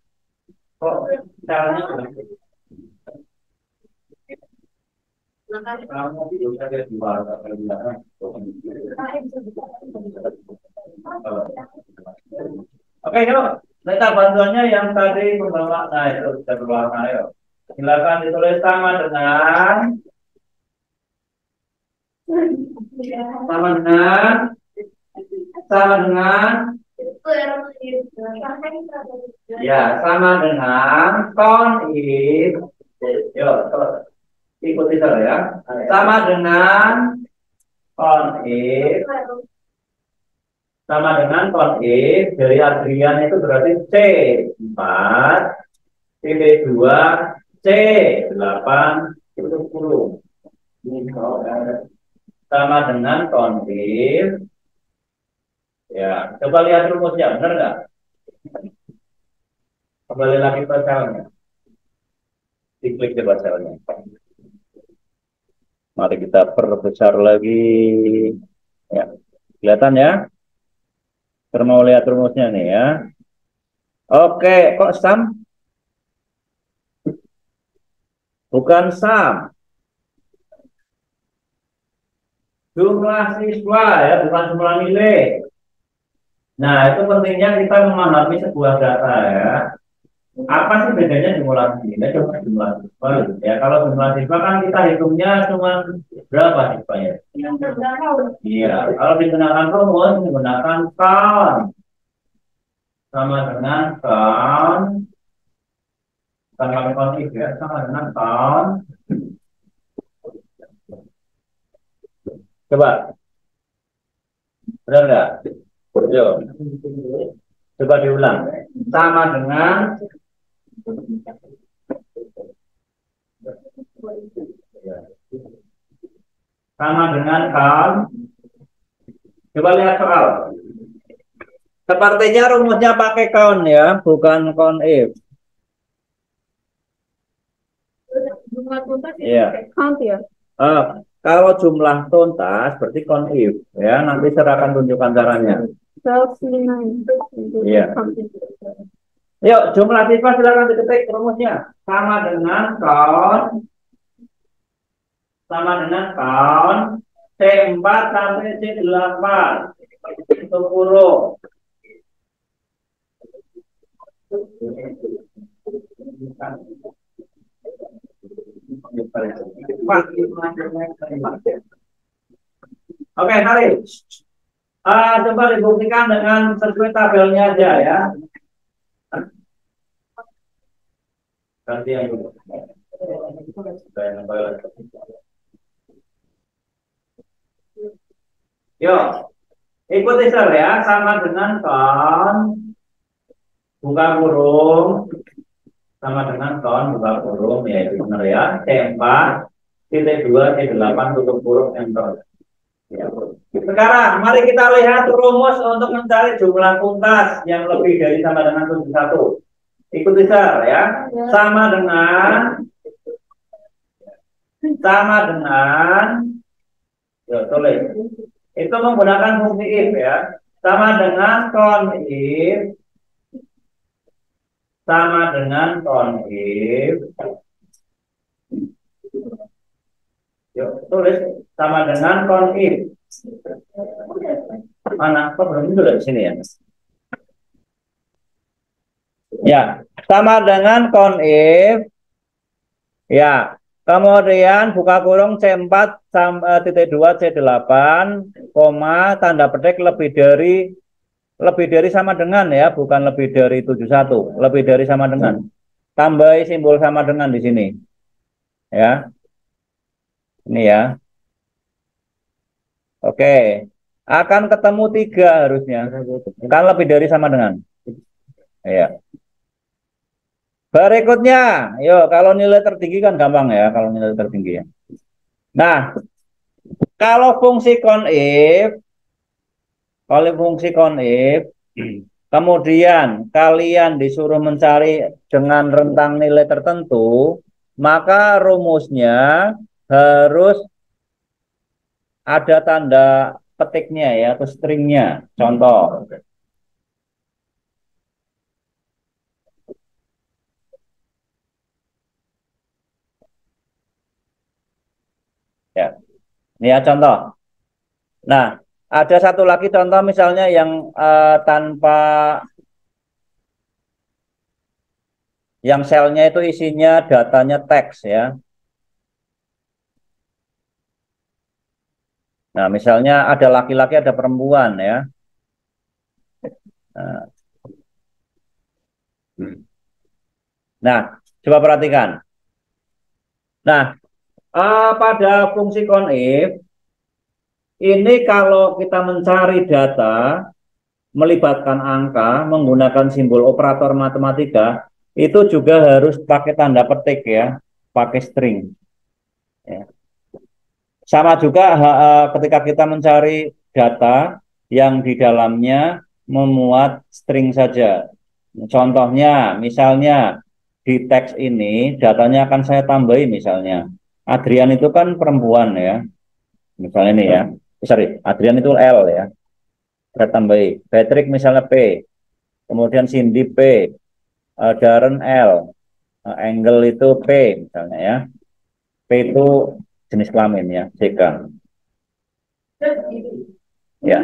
Kok caranya kamu bisa di luar Oke, yuk. Minta bantuannya yang tadi membawa, nah itu bisa berwarna, yuk. Silakan ditulis sama dengan sama dengan sama dengan ya sama dengan ton if, yuk ikuti saya ya, sama dengan ton if dari Adrian itu berarti C4 T2 C8 10 sama dengan ton if Ya, coba lihat rumusnya, benar nggak? Kembali lagi ke selnya. Diklik coba selnya. Mari kita perbesar lagi. Ya, kelihatan ya? Kita mau lihat rumusnya nih ya. Oke, kok sum? Bukan sum. Jumlah siswa ya, bukan jumlah nilai. Nah, itu pentingnya kita memahami sebuah data ya. Apa sih bedanya jumlah nilai dengan jumlah siswa? Ya, kalau jumlah siswa kan kita hitungnya cuma berapa siswanya? Iya, kalau digunakan rumus menggunakan count sama dengan count, sama count ya, sama dengan count. Coba, benar nggak? Yuk, coba diulang. Sama dengan count. Coba lihat soal. Sepertinya rumusnya pakai count ya, bukan count if. Jumlah tuntas itu Iya. count ya? Kalau jumlah tuntas berarti count if ya. Nanti saya akan tunjukkan caranya. Iya. Yuk, jumlah siswa silakan diketik rumusnya. Sama dengan count C4 sampai C8 itu kurung. Oke, mari. Coba dibuktikan dengan sesuai tabelnya aja ya. Ganti yang dulu. Yuk, ikuti saya ya. Sama dengan count buka kurung sama dengan count buka kurung ya, itu benar ya. C4 titik 2 C8 tutup kurung enter. Ya. Sekarang mari kita lihat rumus untuk mencari jumlah tuntas yang lebih dari sama dengan 71. Ikuti saya ya. Sama dengan ya, tulis. Itu menggunakan fungsi if ya. Sama dengan count if yuk, tulis sama dengan count if. Mana? Kok belum tulis di sini ya? Ya, sama dengan count if. Ya, kemudian buka kurung C4 titik 2 C8, koma tanda petik lebih dari sama dengan ya, bukan lebih dari 71, lebih dari sama dengan. Tambah simbol sama dengan di sini. Ya. Ini ya. Oke. Akan ketemu 3 harusnya. Kan lebih dari sama dengan. Ya. Berikutnya, yuk kalau nilai tertinggi kan gampang ya, kalau nilai tertinggi ya. Nah, kalau fungsi conif, kemudian kalian disuruh mencari dengan rentang nilai tertentu, maka rumusnya harus ada tanda petiknya ya, atau stringnya. Contoh. Ya, ini ya contoh. Nah, ada satu lagi contoh misalnya yang tanpa, yang selnya itu isinya datanya teks ya. Nah, misalnya ada laki-laki, ada perempuan ya. Nah, coba perhatikan. Nah, pada fungsi conif ini kalau kita mencari data melibatkan angka menggunakan simbol operator matematika itu juga harus pakai tanda petik ya, pakai string. Ya. Sama juga ketika kita mencari data yang di dalamnya memuat string saja. Contohnya, misalnya di teks ini datanya akan saya tambahi misalnya. Adrian itu kan perempuan ya. Misalnya ini ya. Sorry, Adrian itu L ya. Saya tambahi. Patrick misalnya P. Kemudian Cindy P. Darren L. Angle itu P misalnya ya. P itu jenis kelamin ya, CK. Ya.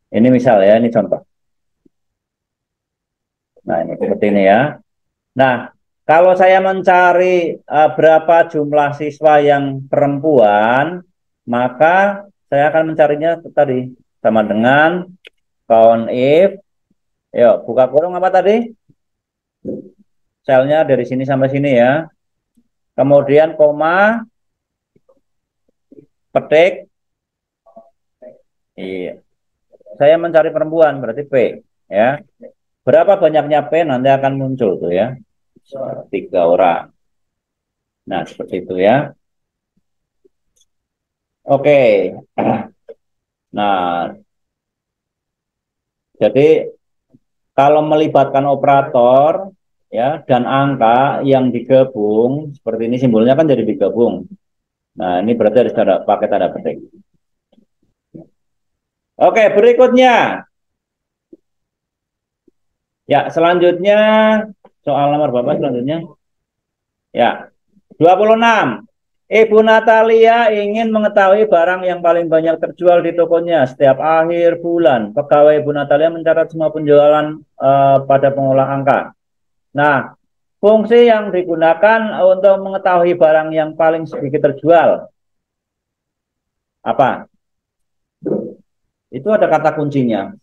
Ini misal ya, ini contoh. Nah, ini seperti ini ya. Nah, kalau saya mencari berapa jumlah siswa yang perempuan, maka saya akan mencarinya tadi sama dengan count if. Yuk, buka kurung apa tadi? Selnya dari sini sampai sini ya. Kemudian koma, petik. Iya. Saya mencari perempuan berarti P ya. Berapa banyaknya P nanti akan muncul tuh ya. 3 orang. Nah, seperti itu ya. Oke. Nah, jadi kalau melibatkan operator ya dan angka yang digabung seperti ini simbolnya kan jadi digabung. Nah, ini berarti harus pakai tanda petik. Oke, berikutnya. Ya, selanjutnya soal nomor berapa selanjutnya? Ya, 26. Ibu Natalia ingin mengetahui barang yang paling banyak terjual di tokonya setiap akhir bulan. Pegawai Ibu Natalia mencatat semua penjualan pada pengolah angka. Nah, fungsi yang digunakan untuk mengetahui barang yang paling sedikit terjual apa? Itu ada kata kuncinya.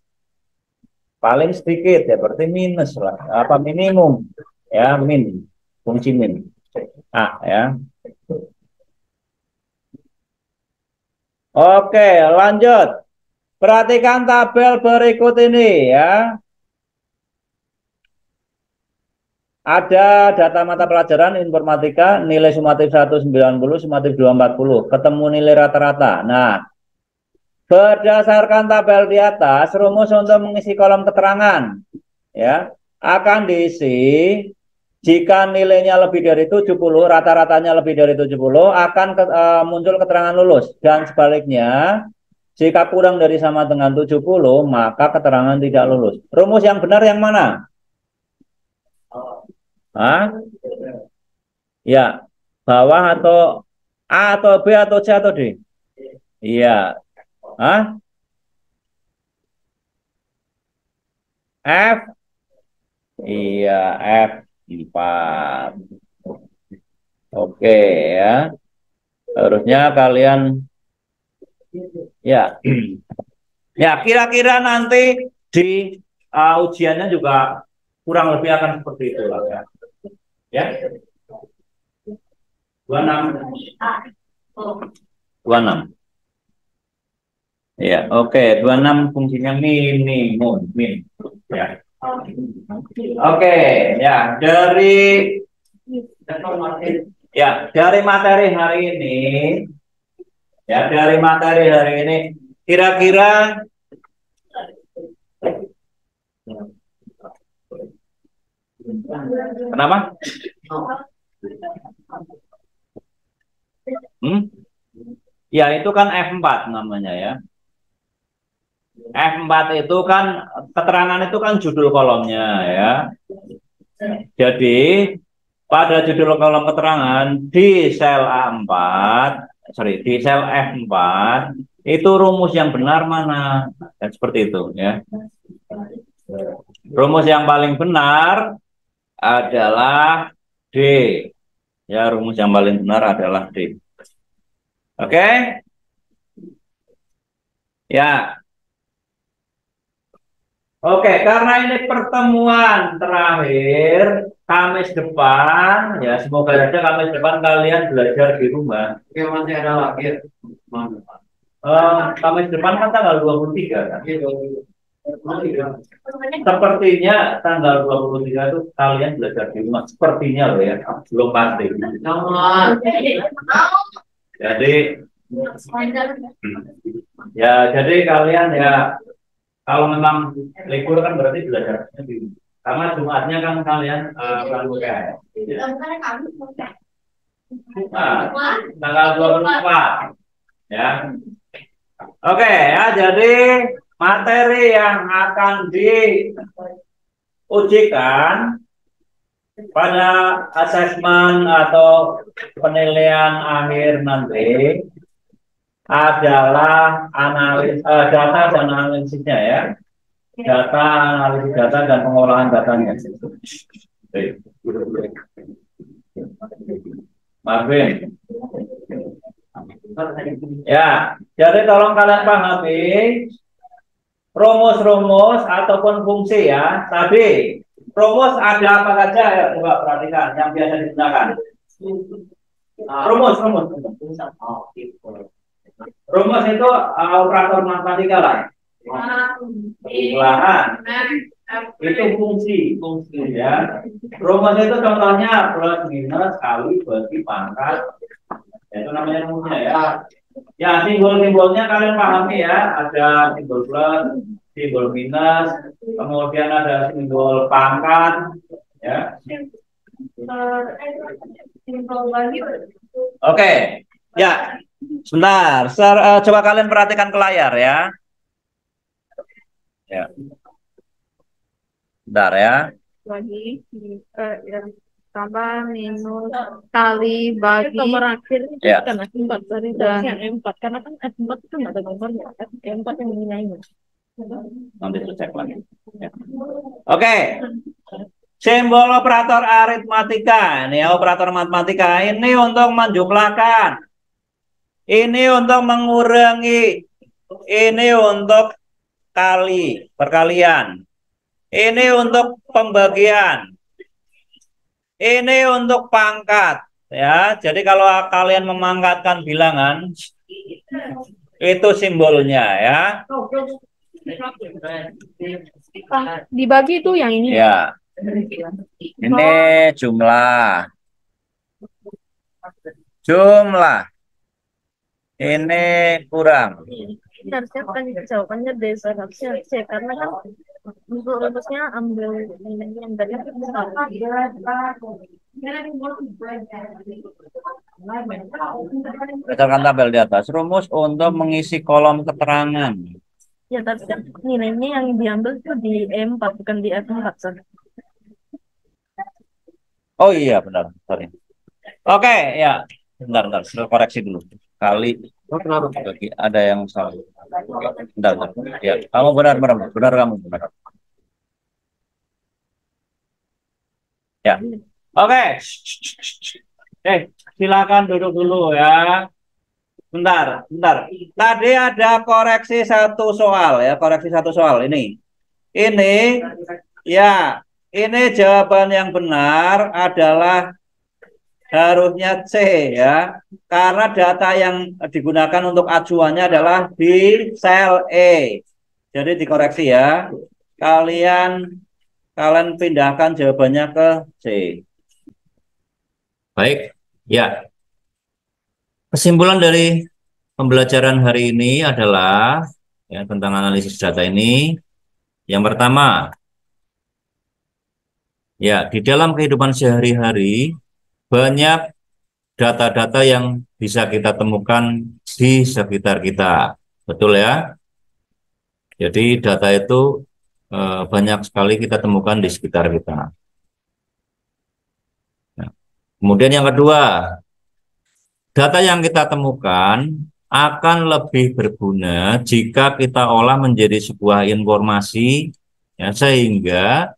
Paling sedikit ya berarti minus lah. Apa minimum? Ya, min. Fungsi min. Ah, ya. Oke, lanjut. Perhatikan tabel berikut ini ya. Ada data mata pelajaran informatika, nilai sumatif 190, sumatif 240. Ketemu nilai rata-rata. Nah, berdasarkan tabel di atas, rumus untuk mengisi kolom keterangan ya akan diisi jika nilainya lebih dari 70, rata-ratanya lebih dari 70, akan muncul keterangan lulus. Dan sebaliknya, jika kurang dari sama dengan 70, maka keterangan tidak lulus. Rumus yang benar yang mana? Hah? Ya, bawah atau A atau B atau C atau D? Iya. Hah? F? Iya, F 4. Oke ya. Harusnya kalian ya. Ya, kira-kira nanti di ujiannya juga kurang lebih akan seperti itu lah ya. Ya. 26. 26. Ya, oke. 26 fungsinya minimum, min. Ya. Oke, ya dari materi hari ini, kira-kira kenapa? Ya, itu kan F4 namanya ya. F4 itu kan keterangan itu kan judul kolomnya ya. Jadi pada judul kolom keterangan di sel A4, di sel F4 itu rumus yang benar mana? Dan seperti itu ya. Rumus yang paling benar adalah D. Ya, rumus yang paling benar adalah D. Oke? Ya. Oke, karena ini pertemuan terakhir Kamis depan, ya semoga saja Kamis depan kalian belajar di rumah. Oke, masih ada lagi. Kamis depan kan tanggal 23 kan? Sepertinya tanggal 23 itu kalian belajar di rumah. Sepertinya loh ya, belum pasti. Jadi Ya, jadi kalian ya kalau memang libur kan berarti belajar karena Jumatnya kan kalian bukan UKM. Nah, tanggal 24 ya. Oke ya, jadi materi yang akan diujikan pada asesmen atau penilaian akhir nanti adalah data dan analisisnya ya. Data, analisis data dan pengolahan datanya. Marvin. Ya, jadi tolong kalian pahami rumus-rumus ataupun fungsi ya. Tadi rumus ada apa saja ya, coba perhatikan yang biasa digunakan. Rumus. Rumus itu operator matematika lah. Pengolahan itu fungsi ya. Rumus itu contohnya plus minus kali bagi pangkat. Itu namanya rumusnya ya. Ya, simbol-simbolnya kalian pahami ya. Ada simbol plus, simbol minus, kemudian ada simbol pangkat ya. Oke. Ya. Sebentar, coba kalian perhatikan ke layar ya. Ya. Bentar ya. Bagi tambah minus kali bagi nomor akhir ya. Kan empat dari yang empat karena kan empat itu nggak ada nomornya empat yang menilainya Nanti itu cek lagi ya. Oke. Simbol operator aritmatika ini ya, operator matematika ini untuk menjumlahkan, ini untuk mengurangi, ini untuk kali perkalian, ini untuk pembagian, ini untuk pangkat ya. Jadi kalau kalian memangkatkan bilangan itu simbolnya ya. Dibagi itu yang ini ya. Ini jumlah ini kurang. Harusnya kan jawabannya D harusnya C karena kan untuk rumusnya ambil yang tadi Berdasarkan tabel di atas, rumus untuk mengisi kolom keterangan. Ya, tapi kan nilainya yang diambil itu di E4 bukan di F4 kan? Oh iya benar, sorry. Oke ya, bentar, koreksi dulu. Kali, kenapa ada yang salah? Bentar. Ya, kamu benar kamu benar. Ya, oke. Silakan duduk dulu ya. Bentar. Tadi ada koreksi satu soal ya, ini. Ini ya, ini jawaban yang benar adalah harusnya C ya. Karena data yang digunakan untuk acuannya adalah di sel E. Jadi dikoreksi ya. Kalian pindahkan jawabannya ke C. Baik, ya. Kesimpulan dari pembelajaran hari ini adalah ya, tentang analisis data ini. Yang pertama, ya di dalam kehidupan sehari-hari banyak data-data yang bisa kita temukan di sekitar kita, betul ya? Jadi data itu banyak sekali kita temukan di sekitar kita. Nah, kemudian yang kedua, data yang kita temukan akan lebih berguna jika kita olah menjadi sebuah informasi ya, sehingga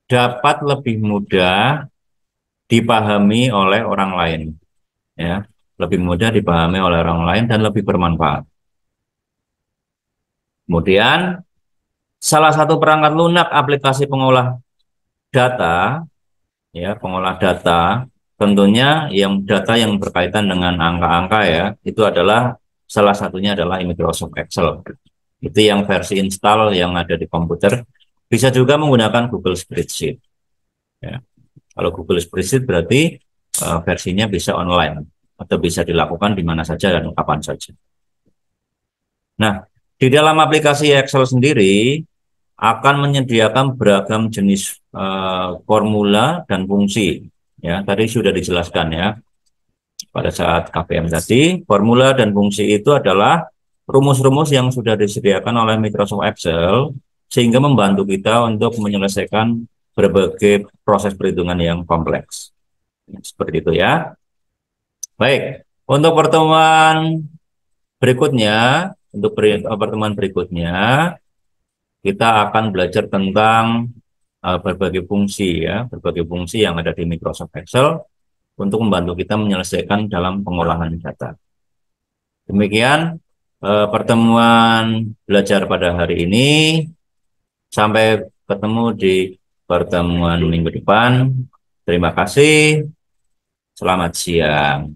dapat lebih mudah dipahami oleh orang lain ya, lebih mudah dipahami oleh orang lain dan lebih bermanfaat. Kemudian salah satu perangkat lunak aplikasi pengolah data ya, tentunya data yang berkaitan dengan angka-angka ya, itu adalah salah satunya adalah Microsoft Excel. Itu yang versi install yang ada di komputer. Bisa juga menggunakan Google Spreadsheet. Ya. Kalau Google Spreadsheet berarti versinya bisa online. atau bisa dilakukan di mana saja dan kapan saja. Nah, di dalam aplikasi Excel sendiri akan menyediakan beragam jenis formula dan fungsi. Ya, tadi sudah dijelaskan ya. Pada saat KPM tadi, formula dan fungsi itu adalah rumus-rumus yang sudah disediakan oleh Microsoft Excel sehingga membantu kita untuk menyelesaikan berbagai proses perhitungan yang kompleks. Seperti itu ya. Baik, untuk pertemuan berikutnya, pertemuan berikutnya kita akan belajar tentang berbagai fungsi ya, berbagai fungsi yang ada di Microsoft Excel untuk membantu kita menyelesaikan dalam pengolahan data. Demikian pertemuan belajar pada hari ini. Sampai ketemu di pertemuan minggu depan. Terima kasih. Selamat siang.